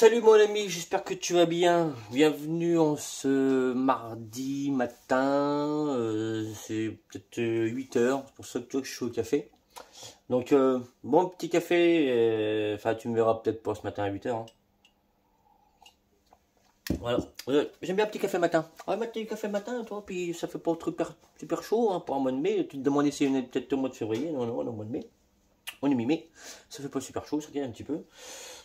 Salut mon ami, j'espère que tu vas bien. Bienvenue en ce mardi matin. C'est peut-être 8 heures, c'est pour ça que je suis au café. Donc bon petit café, enfin tu me verras peut-être pas ce matin à 8 heures. Hein. Voilà, j'aime bien un petit café matin. Ouais, petit café matin, toi, puis ça fait pas super chaud hein, pour un mois de mai. Tu te demandais si on est peut-être au mois de février, non, on est au mois de mai. On est mi-mai, ça fait pas super chaud, ça gagne un petit peu.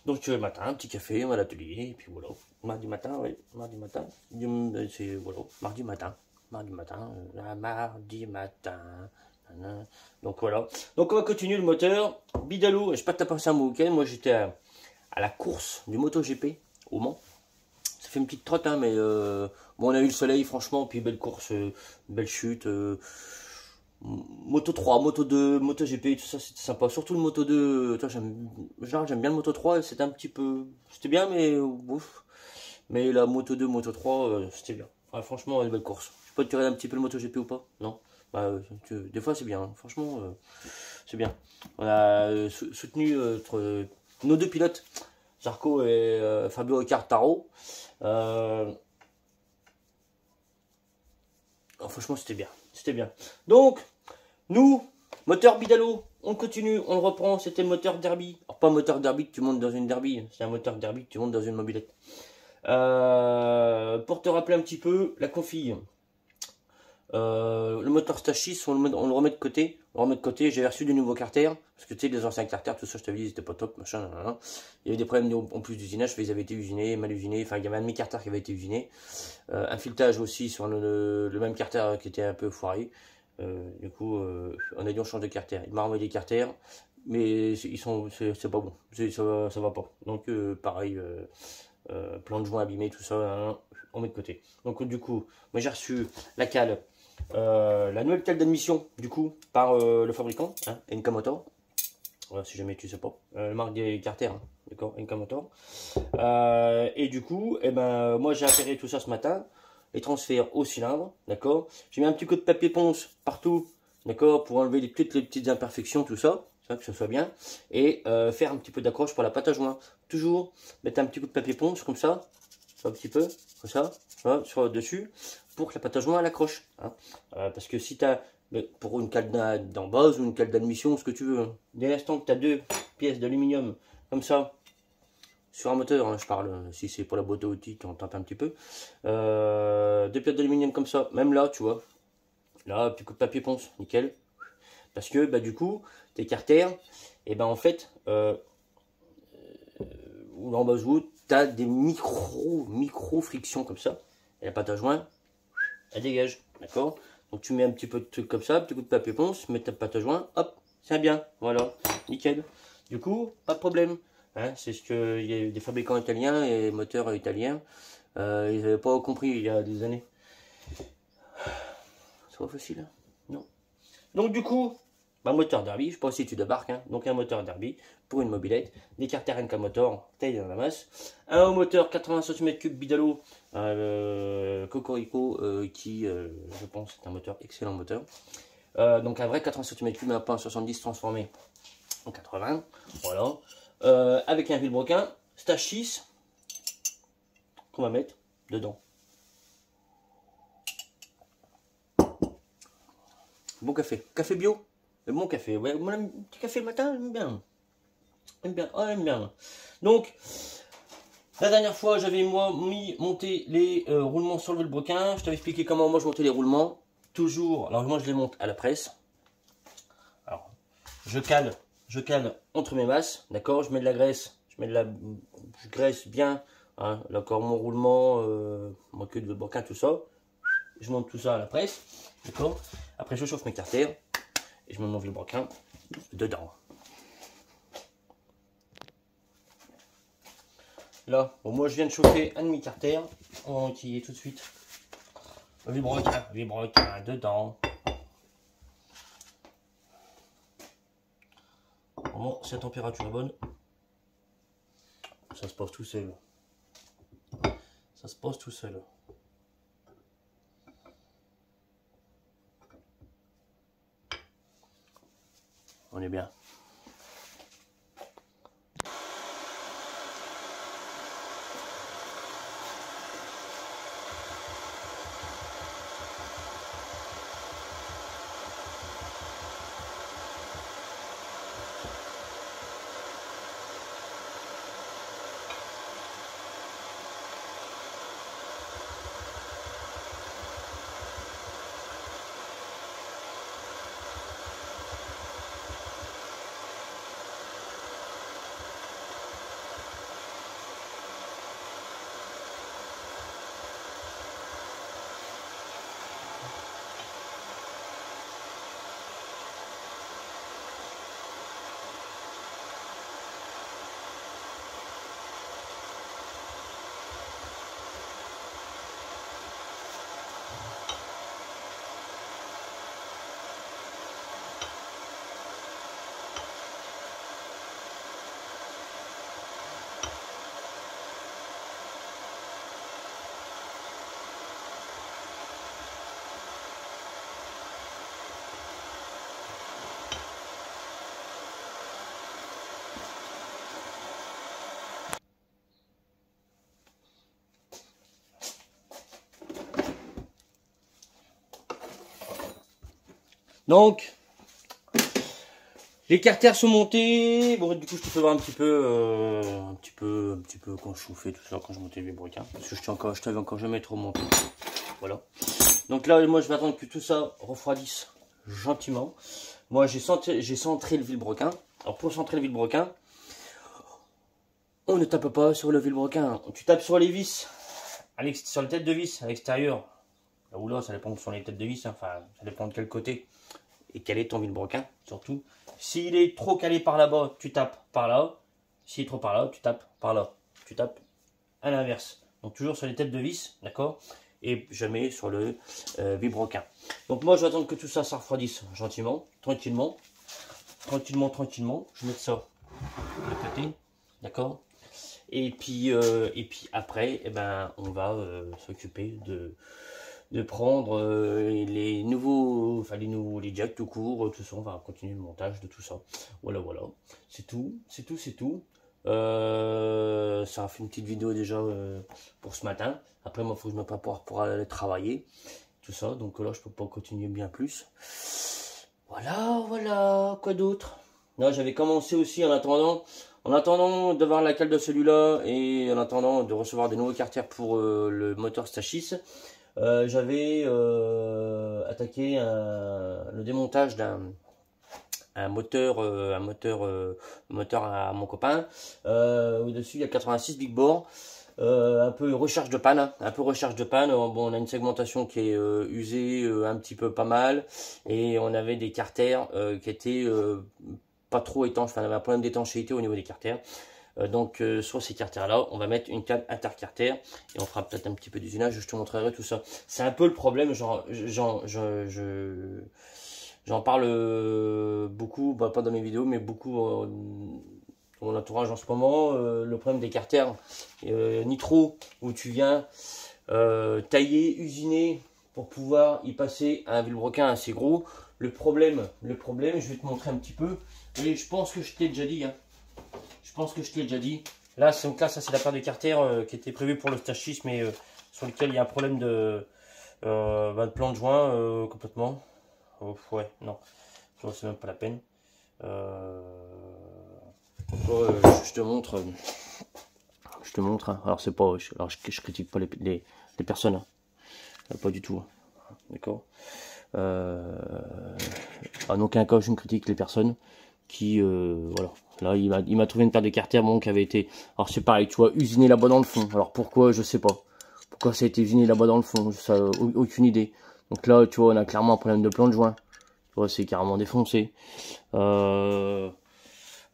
Donc le matin, un petit café, on va à l'atelier, et puis voilà. Mardi matin, oui, mardi matin. C'est voilà, mardi matin. Mardi matin, mardi matin. Donc voilà. Donc on va continuer le moteur. Bidalou, je sais pas si t'as passé un bon week-end. Moi j'étais à la course du MotoGP au Mans. Ça fait une petite trotte, hein, mais bon, on a eu le soleil, franchement, puis belle course, belle chute. Moto 3, Moto 2, Moto GP, tout ça c'était sympa. Surtout le Moto 2, j'aime bien le Moto 3, c'était un petit peu. C'était bien, mais ouf. Mais la Moto 2, Moto 3, c'était bien. Ouais, franchement, une belle course. Je sais pas si tu regardes un petit peu le Moto GP ou pas? Non? Bah, des fois c'est bien, hein. Franchement, c'est bien. On a soutenu nos deux pilotes, Zarco et Fabio Quartararo. Franchement, c'était bien. C'était bien. Donc, nous, moteur Bidalou, on continue, on le reprend. C'était le moteur Derby. Alors, pas un moteur Derby que tu montes dans une Derby, c'est un moteur Derby que tu montes dans une mobilette. Pour te rappeler un petit peu, la config. Le moteur Stage 6, on le remet de côté. On le remet de côté. J'ai reçu des nouveaux carters. Parce que tu sais, les anciens carters, tout ça, je t'avais dit, c'était pas top, machin. Il y avait des problèmes en plus d'usinage. Ils avaient été usinés, mal usinés. Enfin, il y avait un de mes carters qui avait été usiné. Un filetage aussi sur le même carter qui était un peu foiré. Du coup, on a dit on change de carter. Il m'a renvoyé des carters, mais c'est pas bon. Ça va pas. Donc, pareil, plan de joint abîmé, tout ça, hein, on met de côté. Donc, du coup, moi j'ai reçu la cale. La nouvelle cale d'admission du coup par le fabricant, hein, NK Motor. Voilà, si jamais tu sais pas, le marque des carters, hein, d'accord, NK Motor. Et du coup, eh ben, moi j'ai affairé tout ça ce matin, les transferts au cylindre, d'accord. J'ai mis un petit coup de papier ponce partout, d'accord, pour enlever toutes les petites imperfections, tout ça, que ce soit bien, et faire un petit peu d'accroche pour la pâte à joint. Toujours mettre un petit coup de papier ponce comme ça, un petit peu, comme ça, sur dessus, pour que la pâte à joint elle accroche. Hein. Parce que si tu as, pour une cale d'embase ou une cale d'admission, ce que tu veux, hein, dès l'instant que tu as deux pièces d'aluminium comme ça, sur un moteur, hein, je parle, si c'est pour la boîte à outils, tu en tapes un petit peu, deux pièces d'aluminium comme ça, même là, tu vois, là, petit coup de papier ponce, nickel. Parce que, bah, du coup, tes carters, et ben en fait, ou l'embase ou tu as des micro frictions comme ça, et la pâte à joint, elle dégage, d'accord. Donc tu mets un petit peu de truc comme ça, un petit coup de papier ponce, mets ta pâte à joint, hop, c'est bien, voilà, nickel. Du coup, pas de problème. Hein, c'est ce que il y a des fabricants italiens et moteurs italiens, ils n'avaient pas compris il y a des années. C'est pas facile, hein, non. Donc du coup, bah, moteur Derby, je sais pas si tu débarques, hein, donc un moteur Derby pour une mobilette, des carters NK Motor, taille dans la masse, un moteur 80 cm3 Bidalou, Cocorico, qui je pense est un moteur, excellent moteur, donc un vrai 80 cm3, mais pas un 70 transformé en 80, voilà, avec un vilebrequin, Stage 6, qu'on va mettre dedans. Bon café, café bio. Le bon café, ouais, moi, un petit café le matin, j'aime bien. J'aime bien, oh, j'aime bien. Donc, la dernière fois, j'avais monté les roulements sur le vilebrequin. Je t'avais expliqué comment moi je montais les roulements. Toujours, alors moi je les monte à la presse. Alors, je cale entre mes masses, d'accord. Je mets de la graisse, je graisse bien, hein, d'accord, mon roulement, mon queue de vilebrequin, tout ça. Je monte tout ça à la presse, d'accord. Après, je chauffe mes carters. Et je me mets mon vilebrequin dedans. Là, bon, moi je viens de chauffer un demi-carter. On va enquiller tout de suite. Le vilebrequin dedans. Bon, si la température est bonne, ça se pose tout seul. Ça se pose tout seul. On est bien. Donc, les carters sont montés. Bon, du coup, je te fais voir un petit peu quand je chauffais tout ça, quand je montais le vilebrequin. Parce que je t'avais encore jamais trop monté. Voilà. Donc là, moi, je vais attendre que tout ça refroidisse gentiment. Moi, j'ai centré le vilebrequin. Alors, pour centrer le vilebrequin, on ne tape pas sur le vilebrequin. Tu tapes sur les vis, sur les têtes de vis à l'extérieur. Là ou là, ça dépend sur les têtes de vis. Hein. Enfin, ça dépend de quel côté. Et quel est ton vilebrequin, surtout. S'il est trop calé par là-bas, tu tapes par là. S'il est trop par là, tu tapes par là. Tu tapes à l'inverse. Donc toujours sur les têtes de vis, d'accord? Et jamais sur le vilebrequin. Donc moi, je vais attendre que tout ça, ça refroidisse gentiment, tranquillement. Tranquillement. Je mets ça de côté, d'accord? Et puis après, eh ben, on va s'occuper de prendre les nouveaux, les jacks tout court, tout ça. On va continuer le montage de tout ça. Voilà. C'est tout. Ça a fait une petite vidéo déjà pour ce matin. Après, moi, il faut que je me prépare pour aller travailler. Tout ça. Donc là, je peux pas continuer bien plus. Voilà. Quoi d'autre? Là, j'avais commencé aussi en attendant d'avoir la cale de celui-là et en attendant de recevoir des nouveaux carters pour le moteur Stachys. J'avais attaqué le démontage d'un moteur à mon copain. Au-dessus, il y a 86 big bore. Un peu recharge de panne. Bon, on a une segmentation qui est usée un petit peu pas mal. Et on avait des carters qui étaient pas trop étanches. Enfin, on avait un problème d'étanchéité au niveau des carters. Donc sur ces carters là, on va mettre une cale intercarter et on fera peut-être un petit peu d'usinage, je te montrerai tout ça. C'est un peu le problème, j'en parle beaucoup, pas dans mes vidéos, mais beaucoup dans mon entourage en ce moment. Le problème des carters nitro, où tu viens tailler, usiner pour pouvoir y passer un vilebrequin assez gros. Le problème, je vais te montrer un petit peu, et je pense que je t'ai déjà dit, hein. Là, ça c'est la paire de carters qui était prévue pour le Stachys, mais sur lequel il y a un problème de plan de joint complètement. Ouais, non, c'est même pas la peine. Je te montre. Hein. Alors c'est pas, je critique pas les personnes, hein. Pas du tout, hein. D'accord. En aucun cas je ne critique les personnes qui voilà. Là, il m'a trouvé une paire de carters, bon, qui avait été... Alors, c'est pareil, tu vois, usiné là-bas dans le fond. Alors, pourquoi, je sais pas. Pourquoi ça a été usiné là-bas dans le fond, ça, aucune idée. Donc là, tu vois, on a clairement un problème de plan de joint. Tu vois, c'est carrément défoncé. Un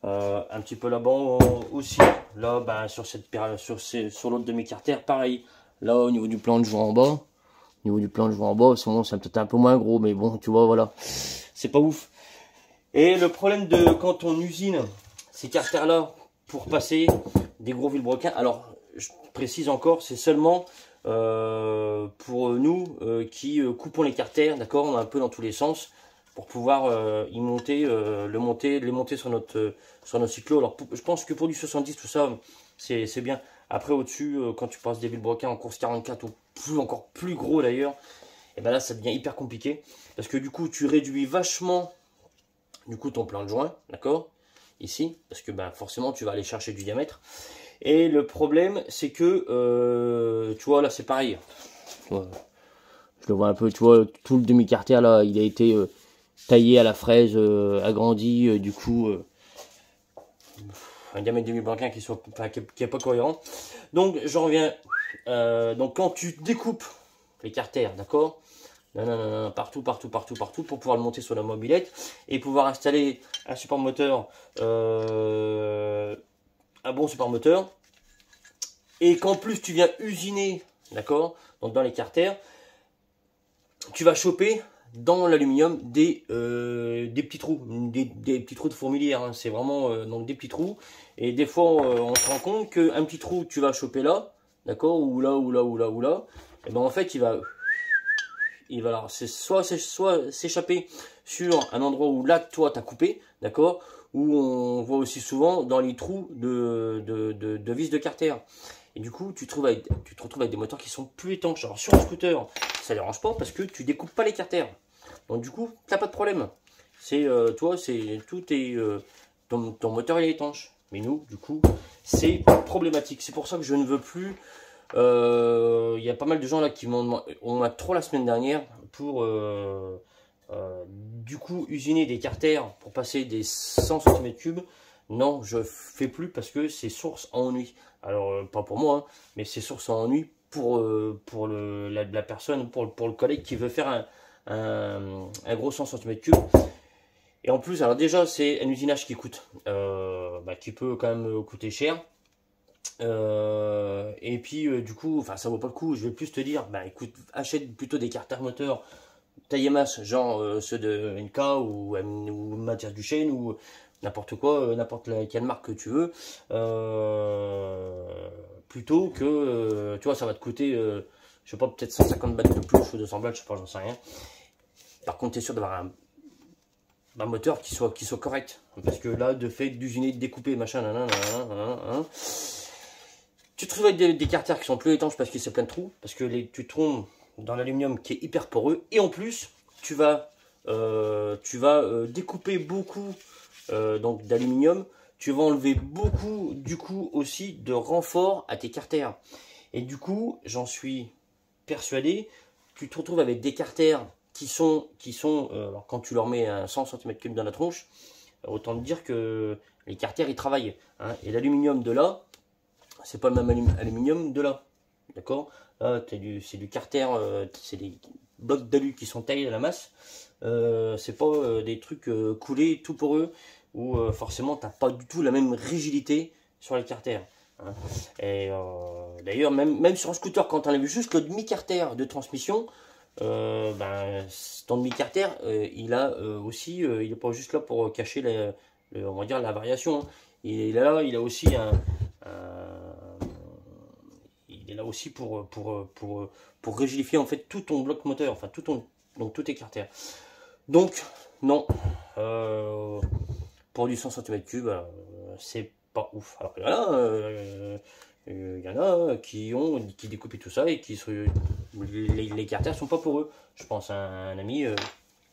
petit peu là-bas aussi. Là, ben, sur l'autre de mes carters, pareil. Là, au niveau du plan de joint en bas. C'est bon, c'est peut-être un peu moins gros, mais bon, tu vois, voilà. C'est pas ouf. Et le problème de quand on usine ces carters là pour passer des gros vilebrequins, alors je précise encore, c'est seulement pour nous qui coupons les carters, d'accord, on a un peu dans tous les sens pour pouvoir y monter, les monter sur notre cyclo. Alors je pense que pour du 70 tout ça c'est bien. Après au-dessus quand tu passes des vilebrequins en course 44 ou encore plus gros d'ailleurs, et ben là ça devient hyper compliqué parce que du coup tu réduis vachement ton plan de joint, d'accord, ici, parce que ben forcément tu vas aller chercher du diamètre. Et le problème c'est que tu vois là c'est pareil, je le vois un peu, tu vois, tout le demi-carter là il a été taillé à la fraise, agrandi, du coup un diamètre demi-branquin qui est pas cohérent. Donc j'en reviens, donc quand tu découpes les carters, d'accord, non, partout pour pouvoir le monter sur la mobilette et pouvoir installer un support moteur, un bon support moteur, et qu'en plus tu viens usiner, d'accord, donc dans les carters, tu vas choper dans l'aluminium des petits trous, des petits trous de fourmilière, hein. C'est vraiment donc des petits trous, et des fois on se rend compte qu'un petit trou tu vas choper là, d'accord, ou là, et ben en fait il va soit s'échapper sur un endroit où là toi t'as coupé, d'accord, où on voit aussi souvent dans les trous de vis de carter. Et du coup tu te retrouves avec des moteurs qui sont plus étanches. Alors sur un scooter ça dérange pas parce que tu découpes pas les carters, Donc du coup, t'as pas de problème. C'est toi, c'est tout est ton moteur il est étanche. Mais nous, du coup, c'est problématique. C'est pour ça que je ne veux plus. Il y a pas mal de gens là qui m'ont demandé, on a trop la semaine dernière pour du coup usiner des carters pour passer des 100 cm3. Non, je fais plus parce que c'est source à ennui. Alors pas pour moi, hein, mais c'est source à ennui pour la personne, pour le collègue qui veut faire un gros 100 cm3. Et en plus, alors déjà, c'est un usinage qui coûte, qui peut quand même coûter cher. Et puis, du coup, enfin, ça vaut pas le coup. Je vais plus te dire, bah écoute, achète plutôt des carters moteurs taille masse, genre ceux de NK ou Mathias Duchesne ou n'importe quoi, n'importe quelle marque que tu veux. Plutôt que, tu vois, ça va te coûter, je sais pas, peut-être 150 balles de plus ou 200 balles, je sais pas, j'en sais rien. Par contre, tu es sûr d'avoir un moteur qui soit correct. Parce que là, de fait d'usiner, de découper, machin, tu te trouves avec des carters qui sont plus étanches parce que c'est plein de trous. Parce que tu tombes dans l'aluminium qui est hyper poreux. Et en plus, tu vas découper beaucoup donc d'aluminium. Tu vas enlever beaucoup, du coup, aussi de renfort à tes carters. Et du coup, j'en suis persuadé, tu te retrouves avec des carters qui sont alors quand tu leur mets un 100 cm3 dans la tronche, autant te dire que les carters ils travaillent. Hein, et l'aluminium de là, c'est pas le même aluminium de là. D'accord? Là, c'est du carter, c'est des blocs d'alu qui sont taillés à la masse. C'est pas des trucs coulés tout poreux où forcément t'as pas du tout la même rigidité sur les carters. Hein. Et d'ailleurs, même sur un scooter, quand on a vu juste le demi-carter de transmission, ton demi-carter, il a aussi, il n'est pas juste là pour cacher on va dire la variation. Hein. Il est là, il a aussi il est là aussi pour rigidifier en fait tout ton bloc moteur, enfin donc tous tes carters. Donc non, pour du 100 cm3, c'est pas ouf. Alors que là, il y en a qui découpent tout ça et les carters sont pas pour eux. Je pense à un ami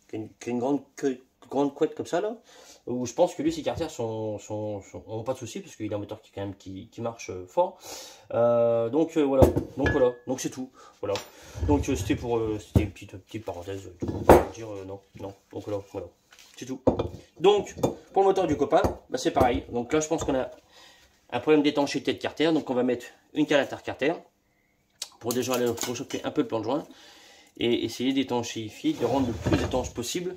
qui a une grande couette comme ça là, où je pense que lui ses carters ont pas de soucis parce qu'il a un moteur qui quand même qui marche fort. Donc voilà, donc c'est tout. Voilà. Donc c'était une petite parenthèse pour dire non. Donc voilà, c'est tout. Donc pour le moteur du copain, c'est pareil. Donc là je pense qu'on a un problème d'étanchéité de carter, donc on va mettre une calatar carter pour déjà aller rechoper un peu le plan de joint et essayer d'étanchéifier, de rendre le plus étanche possible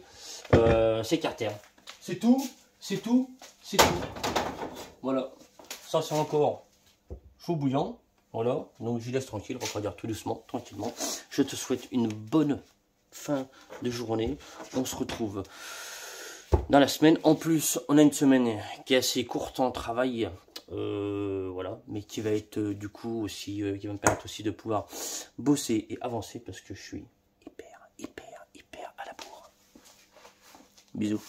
ces carters. C'est tout. Voilà, ça c'est encore chaud bouillant. Voilà, donc je laisse tranquille, refroidir tout doucement, tranquillement. Je te souhaite une bonne fin de journée. On se retrouve dans la semaine. En plus, on a une semaine qui est assez courte en travail. Voilà, mais qui va être du coup aussi, qui va me permettre aussi de pouvoir bosser et avancer parce que je suis hyper à la bourre. Bisous.